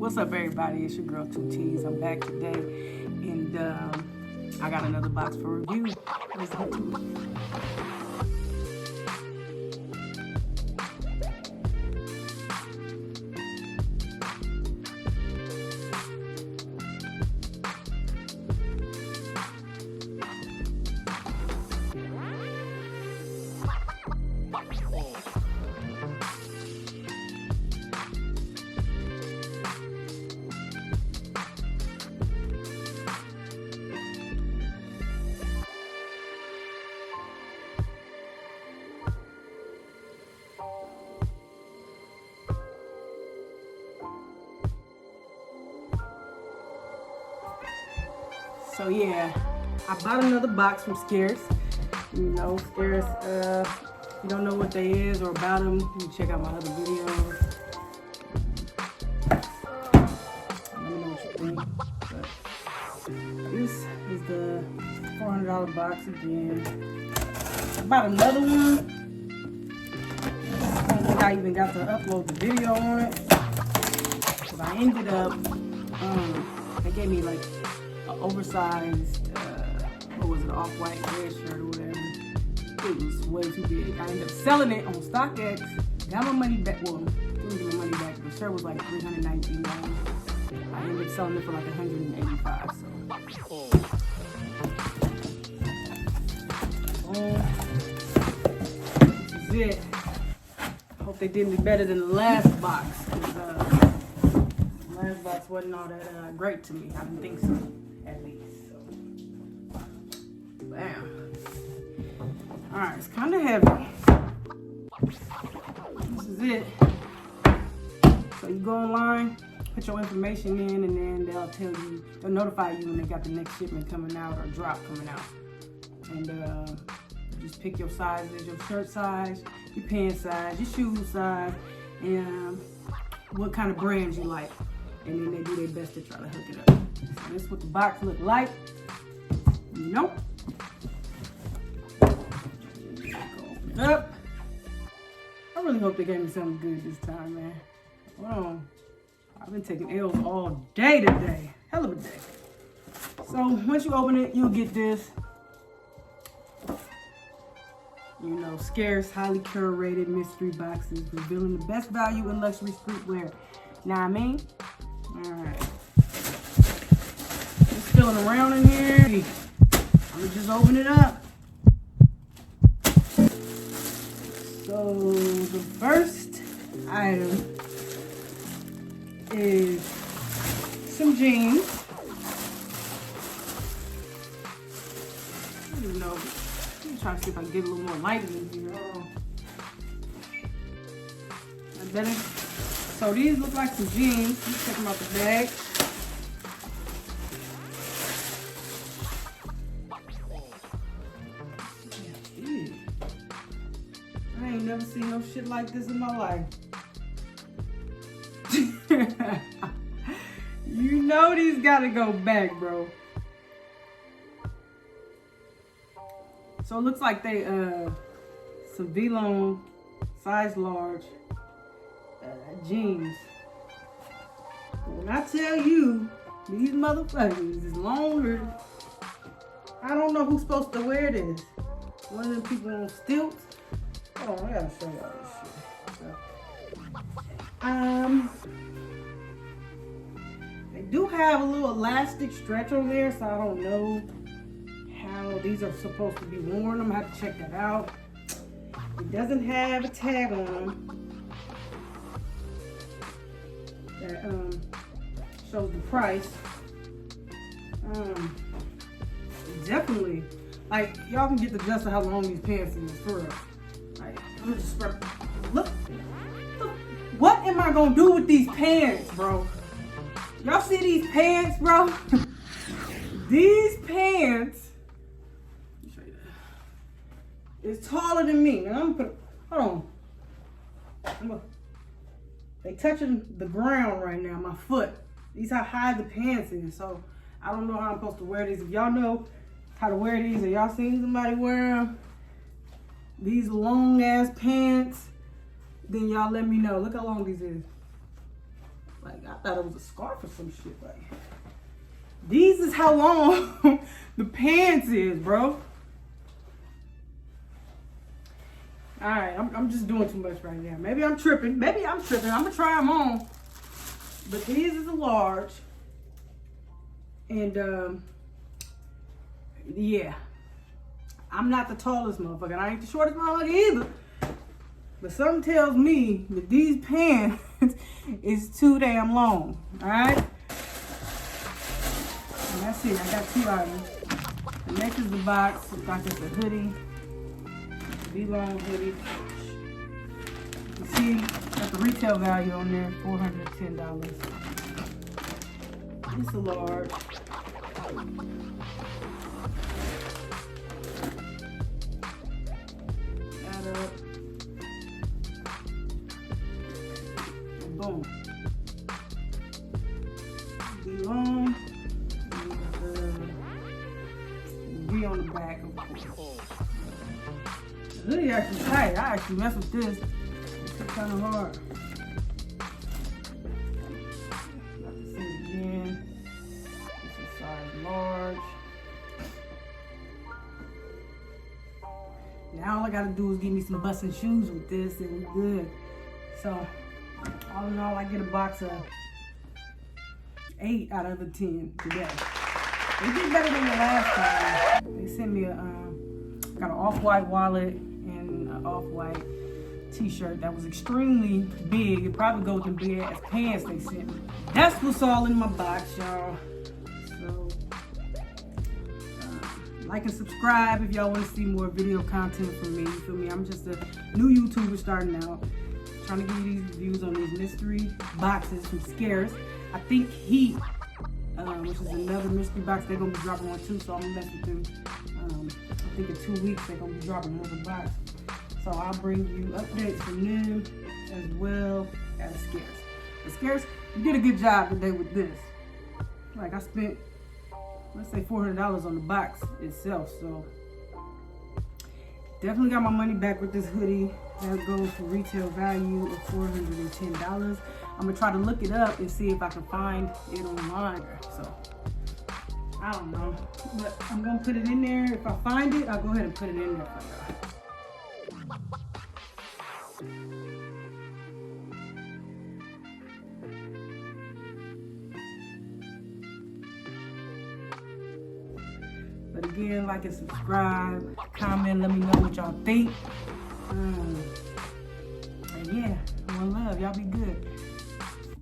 What's up, everybody? It's your girl 2T's. I'm back today, and I got another box for review. Let's get to it. So yeah, I bought another box from Scarce. You know, Scarce, if you don't know what they is or about them, you can check out my other videos. Let me know what you think. But this is the $400 box again. I bought another one. I don't think I even got to upload the video on it. Because I ended up, they gave me like oversized, what was it, off-white red shirt or whatever. It was way too big. I ended up selling it on StockX. Got my money back. Well, didn't get my money back. The shirt was like $319. I ended up selling it for like $185. So, this is it. Hope they did me better than the last box. The last box wasn't all that great to me. I didn't think so. At least, so bam. All right, it's kind of heavy. This is it. So you go online, put your information in, and then they'll notify you when they got the next shipment coming out or drop coming out. And you just pick your sizes, your shirt size, your pant size, your shoe size, and what kind of brands you like. And then they do their best to try to hook it up. So this is what the box look like. Nope. Open it up. I really hope they gave me something good this time, man. Hold on. I've been taking L's all day today. Hell of a day. So once you open it, you'll get this. You know, Scarce, highly curated mystery boxes revealing the best value in luxury streetwear. Know what I mean? Alright. Just feeling around in here. I'm gonna just open it up. So the first item is some jeans. I don't know. I'm trying to see if I can get a little more light in here. That better? So these look like some jeans. Let's check them out the bag. Yeah, I ain't never seen no shit like this in my life. You know these gotta go back, bro. So it looks like they some V-Lone, size large. Jeans. But when I tell you these motherfuckers is longer, I don't know who's supposed to wear this. One of them people on stilts. Hold on, I gotta show y'all this shit. They do have a little elastic stretch on there, so I don't know how these are supposed to be worn. I'm gonna have to check that out. It doesn't have a tag on them that shows the price. Definitely, like, y'all can get the gist of how long these pants is for real. Like, I'm just look, what am I gonna do with these pants, bro? Y'all see these pants, bro? These pants, let me show you that. It's taller than me. Now I'm gonna put, hold on. They touching the ground right now, my foot. These how high the pants is, so I don't know how I'm supposed to wear these. If y'all know how to wear these, or y'all seen somebody wear them, these long ass pants, then y'all let me know. Look how long these is. Like, I thought it was a scarf or some shit. Like, these is how long the pants is, bro. Alright, I'm just doing too much right now. Maybe I'm tripping. Maybe I'm tripping. I'm gonna try them on. But these is a large. And, yeah. I'm not the tallest motherfucker. I ain't the shortest motherfucker either. But something tells me that these pants is too damn long. Alright? And that's it. I got 2 items. The next is the box. Looks like it's a hoodie. V-long hoodie. You see, got the retail value on there, $410. It's a large. Add up. And boom. V-long. V on the back, of course. The hoodie actually tight. I actually mess with this. It's kind of hard. Got to see it again. This is size large. Now all I gotta do is get me some busting shoes with this and we're good. So, all in all, I get a box of 8 out of the 10 today. They did better than the last time. They sent me got an off-white wallet and an off-white t-shirt that was extremely big. It probably goes in big ass pants they sent me. That's what's all in my box, y'all. So, like and subscribe if y'all want to see more video content from me. You feel me? I'm just a new YouTuber starting out. Trying to give you these reviews on these mystery boxes from Scarce. I think Heat, which is another mystery box, they're going to be dropping one too, so I'm going to mess with them. I think in 2 weeks they're going to be dropping another box. So I'll bring you updates from them as well as Scarce. But Scarce, you did a good job today with this. Like, I spent, let's say $400 on the box itself, so definitely got my money back with this hoodie. That goes for retail value of $410. I'm gonna try to look it up and see if I can find it online. So I don't know, but I'm gonna put it in there. If I find it, I'll go ahead and put it in there for y'all. But again, like and subscribe, comment, let me know what y'all think. And yeah, one love. Y'all be good.